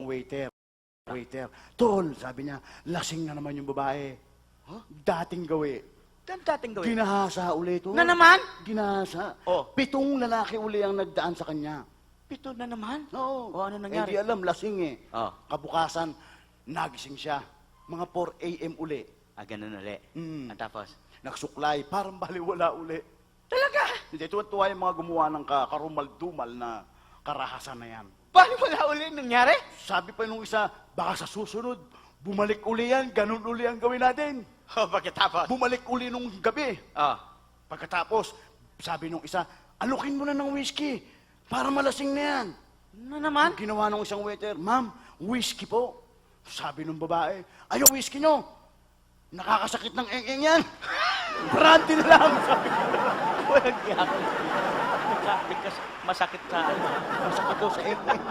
waiter. Tol, sabi niya, lasing na naman yung babae. Huh? Dating gawi. Dating gawin. Ginahasa uli to. Na naman? Ginahasa. Oh. 7 lalaki uli ang nagdaan sa kanya. 7 na naman? Oo. O, ano nangyari? Hindi alam, lasing eh. Oh. Kabukasan, nagising siya. Mga 4 a.m. uli. Ganun uli. Mm. At tapos? Nagsuklay, parang baliwala uli. Talaga? Hindi, tuwa yung mga gumawa ng karumal-dumal na karahasan na yan. Paano wala uli nangyari? Sabi pa nung isa, baka sa susunod, bumalik uli yan, ganun uli ang gawin natin. Bakit tapos? Bumalik uli nung gabi. Oh. Pagkatapos, sabi nung isa, alukin mo na ng whiskey, para malasing na yan. Na naman? Ginawa nung isang waiter, ma'am, whiskey po. Sabi nung babae, ayaw whiskey nyo. Nakakasakit ng eng-eng yan. Brandy na lang. Sabi ko, Walang yakap. Masakit sa ano. masakit daw sa eng-eng.